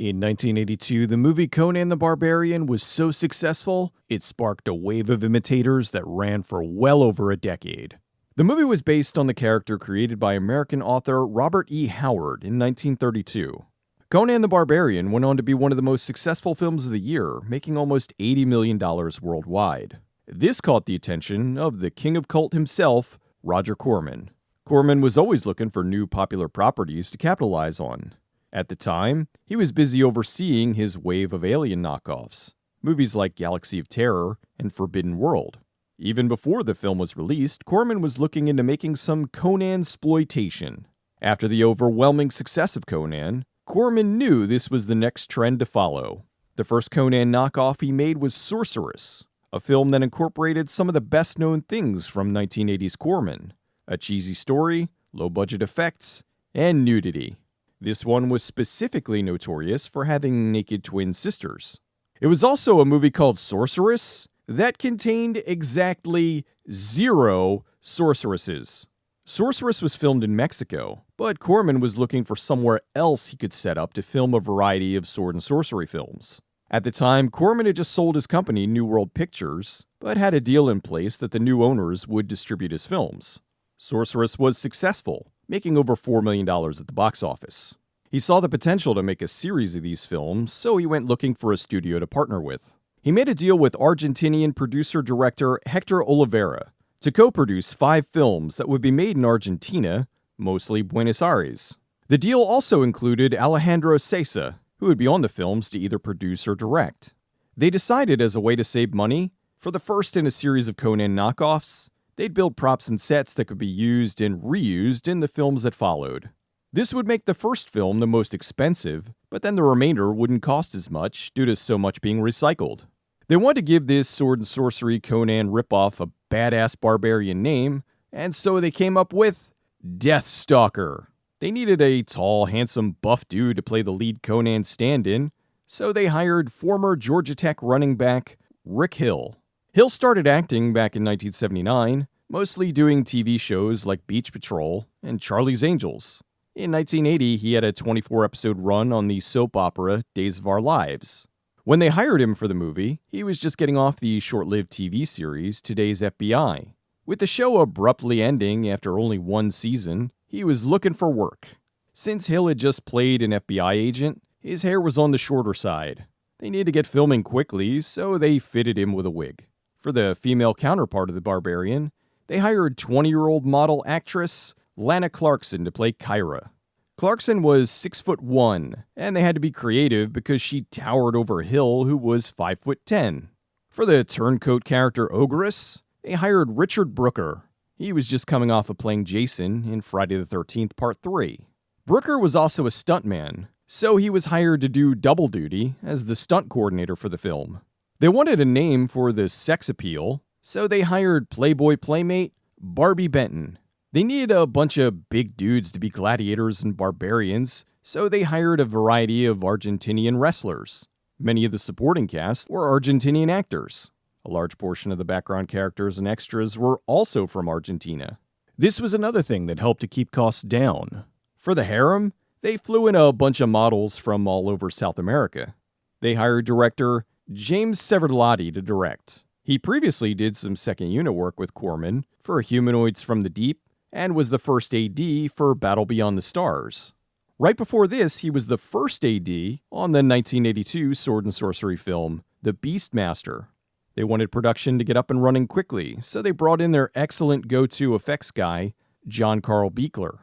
In 1982, the movie Conan the Barbarian was so successful, it sparked a wave of imitators that ran for well over a decade. The movie was based on the character created by American author Robert E. Howard in 1932. Conan the Barbarian went on to be one of the most successful films of the year, making almost $80 million worldwide. This caught the attention of the king of cult himself, Roger Corman. Corman was always looking for new popular properties to capitalize on. At the time, he was busy overseeing his wave of Alien knockoffs, movies like Galaxy of Terror and Forbidden World. Even before the film was released, Corman was looking into making some Conansploitation. After the overwhelming success of Conan, Corman knew this was the next trend to follow. The first Conan knockoff he made was Sorceress, a film that incorporated some of the best-known things from 1980s Corman: a cheesy story, low-budget effects, and nudity. This one was specifically notorious for having naked twin sisters. It was also a movie called Sorceress that contained exactly 0 sorceresses. Sorceress was filmed in Mexico, but Corman was looking for somewhere else he could set up to film a variety of sword and sorcery films. At the time, Corman had just sold his company, New World Pictures, but had a deal in place that the new owners would distribute his films. Sorceress was successful, making over $4 million at the box office. He saw the potential to make a series of these films, so he went looking for a studio to partner with. He made a deal with Argentinian producer-director Hector Oliveira to co-produce 5 films that would be made in Argentina, mostly Buenos Aires. The deal also included Alejandro Sesa, who would be on the films to either produce or direct. They decided, as a way to save money, for the first in a series of Conan knockoffs, they'd build props and sets that could be used and reused in the films that followed. This would make the first film the most expensive, but then the remainder wouldn't cost as much due to so much being recycled. They wanted to give this sword and sorcery Conan ripoff a badass barbarian name, and so they came up with Deathstalker. They needed a tall, handsome, buff dude to play the lead Conan stand-in, so they hired former Georgia Tech running back Rick Hill. Hill started acting back in 1979, mostly doing TV shows like Beach Patrol and Charlie's Angels. In 1980, he had a 24-episode run on the soap opera Days of Our Lives. When they hired him for the movie, he was just getting off the short-lived TV series Today's FBI. With the show abruptly ending after only 1 season, he was looking for work. Since Hill had just played an FBI agent, his hair was on the shorter side. They needed to get filming quickly, so they fitted him with a wig. For the female counterpart of the Barbarian, they hired 20-year-old model actress Lana Clarkson to play Kyra. Clarkson was 6'1", and they had to be creative because she towered over Hill, who was 5'10". For the turncoat character Ogress, they hired Richard Brooker. He was just coming off of playing Jason in Friday the 13th Part 3. Brooker was also a stuntman, so he was hired to do double duty as the stunt coordinator for the film. They wanted a name for the sex appeal, so they hired Playboy Playmate Barbie Benton. They needed a bunch of big dudes to be gladiators and barbarians, so they hired a variety of Argentinian wrestlers. Many of the supporting cast were Argentinian actors. A large portion of the background characters and extras were also from Argentina. This was another thing that helped to keep costs down. For the harem, they flew in a bunch of models from all over South America. They hired director James Sbardellati to direct. He previously did some second unit work with Corman for Humanoids from the Deep and was the first AD for Battle Beyond the Stars. Right before this, he was the first AD on the 1982 sword and sorcery film, The Beastmaster. They wanted production to get up and running quickly, so they brought in their excellent go-to effects guy, John Carl Buechler.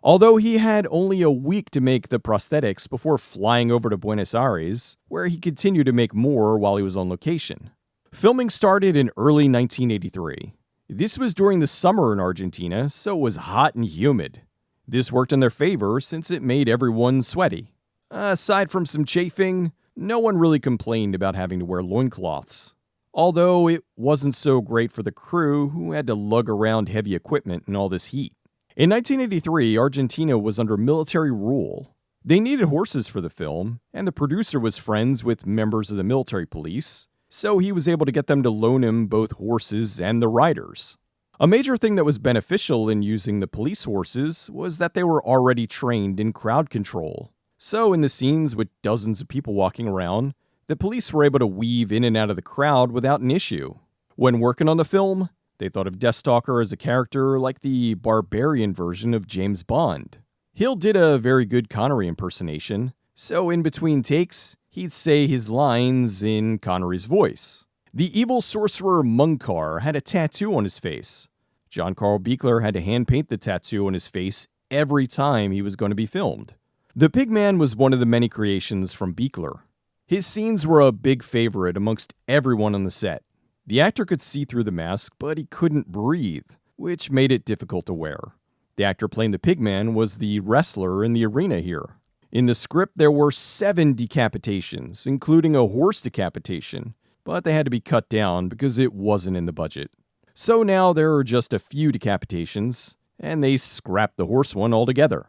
Although he had only a week to make the prosthetics before flying over to Buenos Aires, where he continued to make more while he was on location. Filming started in early 1983. This was during the summer in Argentina, so it was hot and humid. This worked in their favor since it made everyone sweaty. Aside from some chafing, no one really complained about having to wear loincloths. Although it wasn't so great for the crew who had to lug around heavy equipment in all this heat. In 1983, Argentina was under military rule. They needed horses for the film, and the producer was friends with members of the military police, so he was able to get them to loan him both horses and the riders. A major thing that was beneficial in using the police horses was that they were already trained in crowd control, So in the scenes with dozens of people walking around, the police were able to weave in and out of the crowd without an issue. When working on the film, they thought of Deathstalker as a character like the barbarian version of James Bond. Hill did a very good Connery impersonation, so in between takes, he'd say his lines in Connery's voice. The evil sorcerer Munkar had a tattoo on his face. John Carl Buechler had to hand paint the tattoo on his face every time he was going to be filmed. The Pigman was one of the many creations from Buechler. His scenes were a big favorite amongst everyone on the set. The actor could see through the mask, but he couldn't breathe, which made it difficult to wear. The actor playing the Pigman was the wrestler in the arena here. In the script, there were 7 decapitations, including a horse decapitation, but they had to be cut down because it wasn't in the budget. So now there are just a few decapitations, and they scrapped the horse one altogether.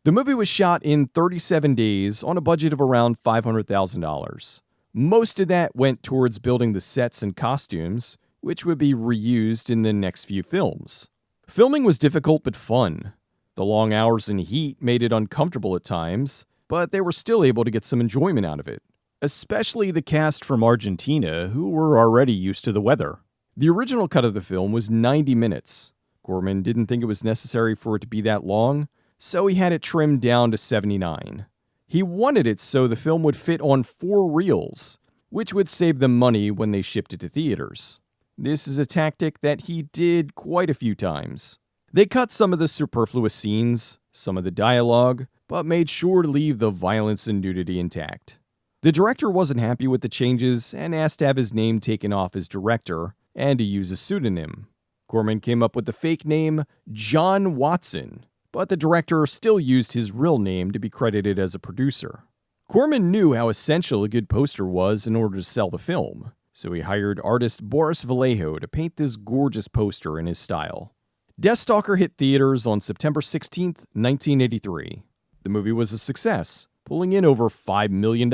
The movie was shot in 37 days on a budget of around $500,000. Most of that went towards building the sets and costumes, which would be reused in the next few films. Filming was difficult but fun. The long hours and heat made it uncomfortable at times, but they were still able to get some enjoyment out of it, especially the cast from Argentina, who were already used to the weather. The original cut of the film was 90 minutes. Corman didn't think it was necessary for it to be that long, so he had it trimmed down to 79. He wanted it so the film would fit on 4 reels, which would save them money when they shipped it to theaters. This is a tactic that he did quite a few times. They cut some of the superfluous scenes, some of the dialogue, but made sure to leave the violence and nudity intact. The director wasn't happy with the changes and asked to have his name taken off as director and to use a pseudonym. Corman came up with the fake name John Watson, but the director still used his real name to be credited as a producer. Corman knew how essential a good poster was in order to sell the film, so he hired artist Boris Vallejo to paint this gorgeous poster in his style. Deathstalker hit theaters on September 16, 1983. The movie was a success, pulling in over $5 million.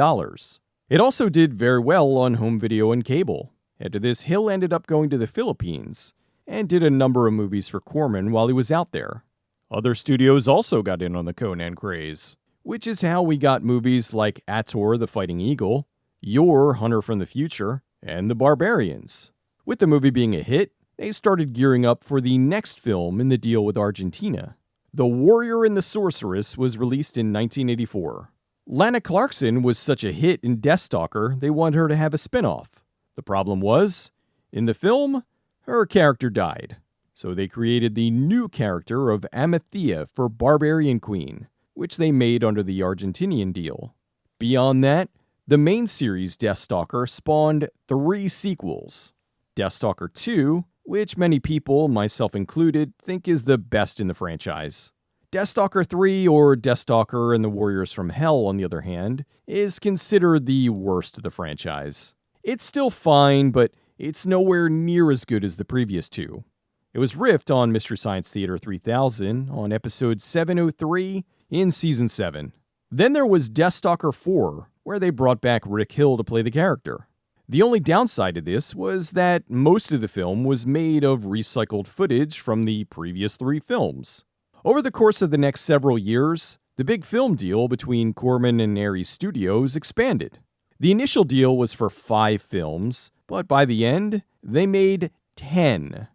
It also did very well on home video and cable. After this, Hill ended up going to the Philippines and did a number of movies for Corman while he was out there. Other studios also got in on the Conan craze, which is how we got movies like Ator the Fighting Eagle, Your Hunter from the Future, and The Barbarians. With the movie being a hit, they started gearing up for the next film in the deal with Argentina. The Warrior and the Sorceress was released in 1984. Lana Clarkson was such a hit in Deathstalker, they wanted her to have a spin-off. The problem was, in the film, her character died. So they created the new character of Amathea for Barbarian Queen, which they made under the Argentinian deal. Beyond that, the main series Deathstalker spawned 3 sequels. Deathstalker 2, which many people, myself included, think is the best in the franchise. Deathstalker 3, or Deathstalker and the Warriors from Hell, on the other hand, is considered the worst of the franchise. It's still fine, but it's nowhere near as good as the previous 2. It was riffed on Mystery Science Theater 3000 on episode 703 in season 7. Then there was Deathstalker 4, where they brought back Rick Hill to play the character. The only downside to this was that most of the film was made of recycled footage from the previous 3 films. Over the course of the next several years, the big film deal between Corman and Ares Studios expanded. The initial deal was for 5 films, but by the end, they made 10.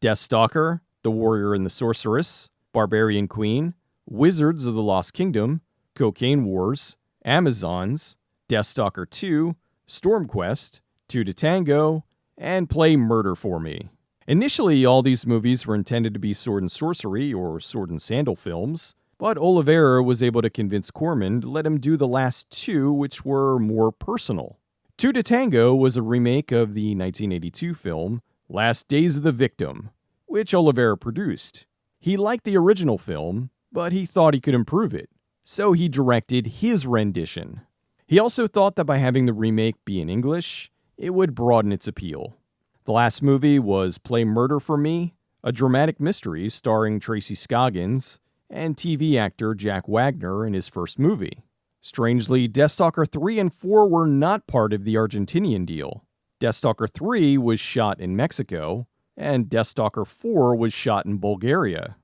Deathstalker, The Warrior and the Sorceress, Barbarian Queen, Wizards of the Lost Kingdom, Cocaine Wars, Amazons, Deathstalker 2, Stormquest, Two to Tango, and Play Murder for Me. Initially, all these movies were intended to be sword and sorcery or sword and sandal films, but Oliveira was able to convince Corman to let him do the last 2, which were more personal. Two to Tango was a remake of the 1982 film Last Days of the Victim, which Oliveira produced. He liked the original film, but he thought he could improve it, so he directed his rendition. He also thought that by having the remake be in English, it would broaden its appeal. The last movie was Play Murder for Me, a dramatic mystery starring Tracy Scoggins and TV actor Jack Wagner in his first movie. Strangely, Deathstalker 3 and 4 were not part of the Argentinian deal. Deathstalker 3 was shot in Mexico, and Deathstalker 4 was shot in Bulgaria.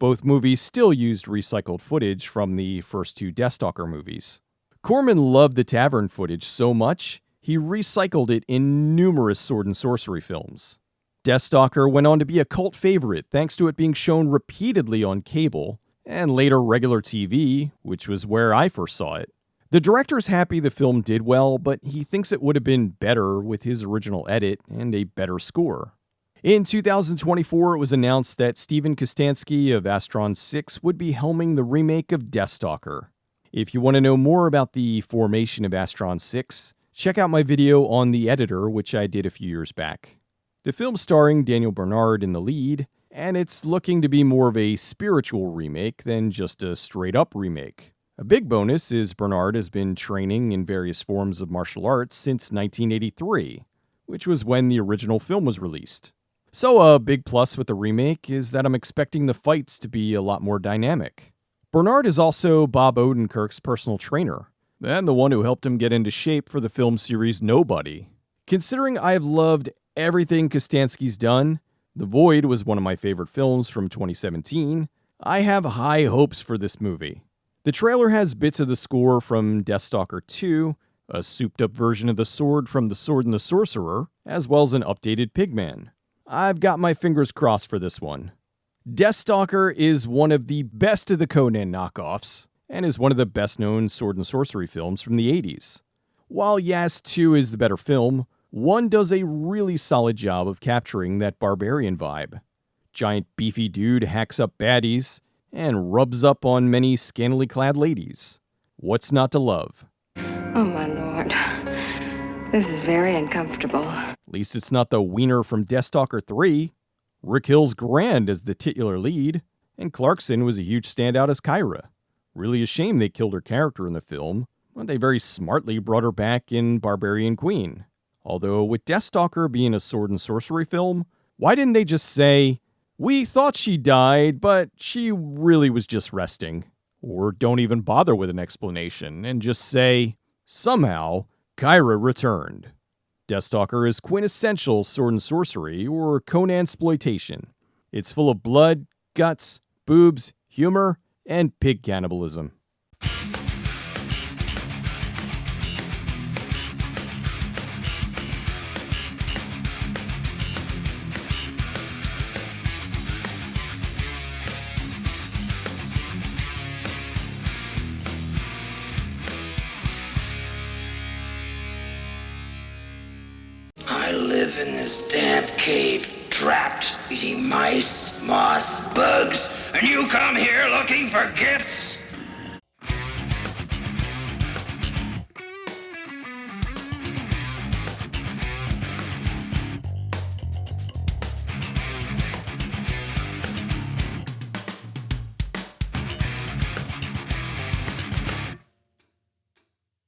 Both movies still used recycled footage from the first two Deathstalker movies. Corman loved the tavern footage so much, he recycled it in numerous sword and sorcery films. Deathstalker went on to be a cult favorite thanks to it being shown repeatedly on cable, and later regular TV, which was where I first saw it. The director's happy the film did well, but he thinks it would have been better with his original edit and a better score. In 2024, it was announced that Steven Kostanski of Astron 6 would be helming the remake of Deathstalker. If you want to know more about the formation of Astron 6, check out my video on the editor, which I did a few years back. The film's starring Daniel Bernard in the lead, and it's looking to be more of a spiritual remake than just a straight-up remake. A big bonus is Bernard has been training in various forms of martial arts since 1983, which was when the original film was released. So a big plus with the remake is that I'm expecting the fights to be a lot more dynamic. Bernard is also Bob Odenkirk's personal trainer, and the one who helped him get into shape for the film series Nobody. Considering I have loved everything Kostanski's done, The Void was one of my favorite films from 2017, I have high hopes for this movie. The trailer has bits of the score from Deathstalker 2, a souped-up version of the sword from The Sword and the Sorcerer, as well as an updated Pigman. I've got my fingers crossed for this one. Deathstalker is one of the best of the Conan knockoffs, and is one of the best-known sword and sorcery films from the 80s. While yes, 2 is the better film, 1 does a really solid job of capturing that barbarian vibe. Giant beefy dude hacks up baddies, and rubs up on many scantily clad ladies. What's not to love? Oh my lord. This is very uncomfortable. At least it's not the wiener from Deathstalker 3. Rick Hill's grand as the titular lead, and Clarkson was a huge standout as Kyra. Really a shame they killed her character in the film, but they very smartly brought her back in Barbarian Queen. Although with Deathstalker being a sword and sorcery film, why didn't they just say, "We thought she died, but she really was just resting"? Or don't even bother with an explanation and just say, somehow, Kyra returned. Deathstalker is quintessential sword and sorcery, or Conansploitation. It's full of blood, guts, boobs, humor, and pig cannibalism. I live in this damp cave, trapped, eating mice, moss, bugs, and you come here looking for gifts?